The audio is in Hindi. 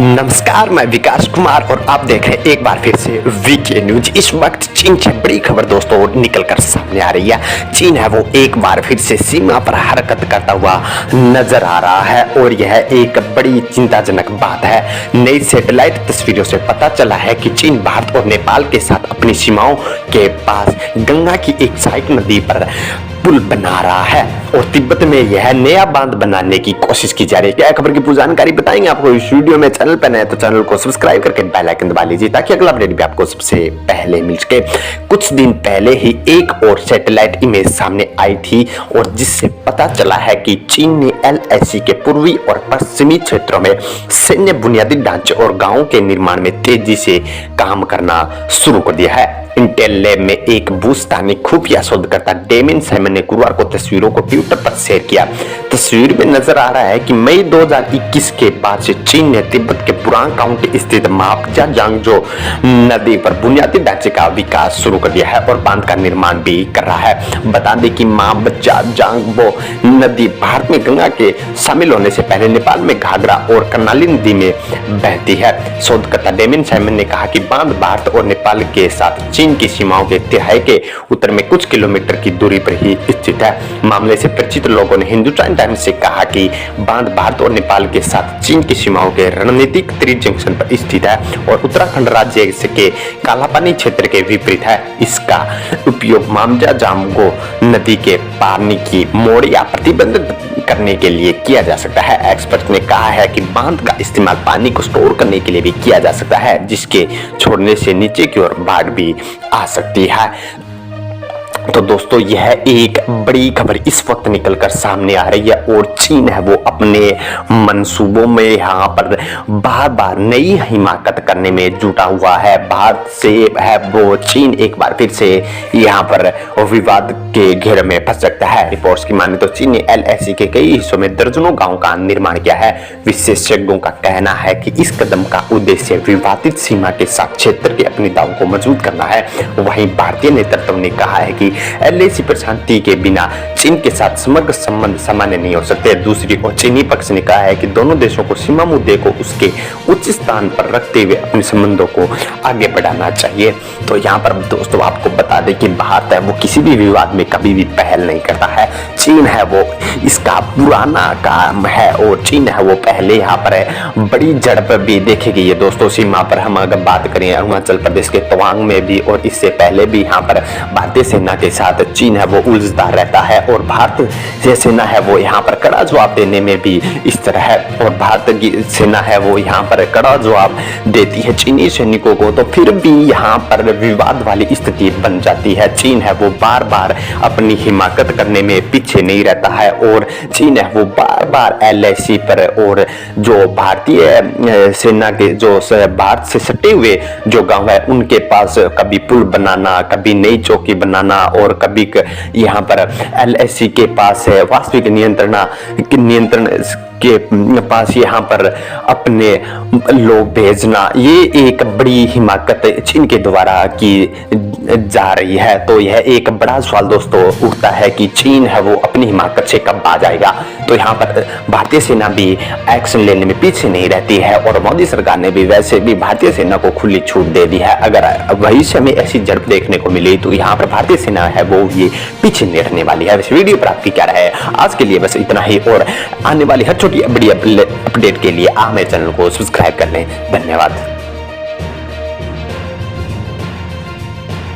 नमस्कार, मैं विकास कुमार और आप देख रहे हैं एक बार फिर से वीके न्यूज। इस वक्त चीन से बड़ी खबर दोस्तों निकलकर सामने आ रही है। चीन है वो एक बार फिर से सीमा पर हरकत करता हुआ नजर आ रहा है और यह एक बड़ी चिंताजनक बात है। नई सैटेलाइट तस्वीरों से पता चला है कि चीन भारत और नेपाल के साथ अपनी सीमाओं के पास गंगा की एक सहायक नदी पर पुल बना रहा है और तिब्बत में यह नया बांध बनाने की कोशिश की जा रही है। क्या खबर की पूरी जानकारी बताएंगे आपको इस वीडियो में। चैनल पर नए तो चैनल को सब्सक्राइब करके बेल आइकन दबा लीजिए ताकि अगला अपडेट भी आपको सबसे पहले मिल सके। कुछ दिन पहले ही एक और सैटेलाइट इमेज सामने आई थी और जिससे पता चला है कि चीन ने एलएसी के पूर्वी और पश्चिमी क्षेत्रों में सैन्य बुनियादी ढांचे और गांवों के निर्माण में तेजी से काम करना शुरू कर दिया है। इंटेल लैब में एक भूस्तानी खुफिया शोधकर्ता डेमिन साइमन ने गुरुवार को तस्वीरों को ट्विटर पर शेयर किया। तस्वीर में नजर आ रहा है कि मई 2021 के बाद से चीन ने तिब्बत के पुरांग काउंटी स्थित मापजा जांगजो नदी पर बुनियादी ढांचे का विकास शुरू कर दिया है और बांध का निर्माण भी कर रहा है। बता दें कि मापजा जांगबो नदी भारत में गंगा के शामिल होने से पहले नेपाल में घाघरा और कर्णाली नदी में बहती है। शोधकर्ता डेमिन साइमन ने कहा कि बांध भारत और नेपाल के साथ चीन की सीमाओं के तिहाई के उत्तर में कुछ किलोमीटर की दूरी पर ही स्थित है। मामले से परिचित लोगों ने हिंदुस्तान टाइम्स से कहा कि बांध भारत और नेपाल के साथ चीन की सीमाओं के रणनीतिक त्रिजंक्शन पर स्थित है और उत्तराखंड राज्य के कालापानी क्षेत्र के विपरीत है। इसका उपयोग मामजा जामगो नदी के पानी की मोड़ या प्रतिबंधित करने के लिए किया जा सकता है। एक्सपर्ट ने कहा है कि बांध का इस्तेमाल पानी को स्टोर करने के लिए भी किया जा सकता है, जिसके छोड़ने से नीचे की ओर बाढ़ भी आ सकती है। तो दोस्तों यह एक बड़ी खबर इस वक्त निकलकर सामने आ रही है और चीन है वो अपने मंसूबों में यहाँ पर बार बार नई हिमाकत करने में जुटा हुआ है। भारत से है वो चीन एक बार फिर से यहाँ पर विवाद के घेरे में फंस सकता है। रिपोर्ट्स की माने तो चीन ने एलएसी के कई हिस्सों में दर्जनों गांवों का निर्माण किया है। विशेषज्ञों का कहना है कि इस कदम का उद्देश्य विवादित सीमा के साथ क्षेत्र के अपनी दावों को मजबूत करना है। वहीं भारतीय नेतृत्व ने कहा है कि एलएसी पर शांति के बिना चीन के साथ समग्र संबंध सामान्य नहीं हो सकते। दूसरी ओर चीनी पक्ष ने कहा है कि दोनों देशों को सीमा मुद्दे को उसके उच्च स्थान पर रखते हुए अपने संबंधों को आगे बढ़ाना चाहिए। तो यहाँ पर दोस्तों आपको बता दें कि भारत है वो किसी भी विवाद में कभी भी पहल नहीं करता है। चीन है वो इसका पुराना काम है और चीन है वो पहले यहाँ पर बड़ी झड़प भी देखी गई है। दोस्तों सीमा पर हम अगर बात करें अरुणाचल प्रदेश के तवांग में भी और इससे पहले भी यहाँ पर भारतीय सेना के साथ चीन है वो उलझता रहता है और भारतीय सेना है वो यहाँ पर कड़ा जवाब देने में भी इस तरह है और भारत की सेना है वो यहाँ पर कड़ा जवाब देती है चीनी सैनिकों को। तो फिर भी यहाँ पर विवाद वाली स्थिति बन जाती है। चीन है वो बार बार अपनी हिमाकत करने में पीछे नहीं रहता है और चीन है वो बार बार एलएसी पर और जो भारतीय सेना के जो भारत से सटे हुए जो गांव है उनके पास कभी पुल बनाना, कभी नई चौकी बनाना और कभी यहाँ पर एलएसी के पास है वास्तविक नियंत्रण के पास यहाँ पर अपने लोग भेजना। ये एक बड़ी हिमाकत चीन के द्वारा की जा रही है। तो यह एक बड़ा सवाल दोस्तों उठता है कि चीन है वो अपनी हिमाकत से कब आ जाएगा। तो यहाँ पर भारतीय सेना भी एक्शन लेने में पीछे नहीं रहती है और मोदी सरकार ने भी वैसे भी भारतीय सेना को खुली छूट दे दी है। अगर भविष्य में ऐसी झड़प देखने को मिली तो यहाँ पर भारतीय सेना है वो ये पीछे नहीं रहने वाली है। इस वीडियो पर आपकी क्या राय है? आज के लिए बस इतना ही और आने वाली हर छोटी बड़ी अपडेट के लिए आप मेरे चैनल को सब्सक्राइब कर लें। धन्यवाद।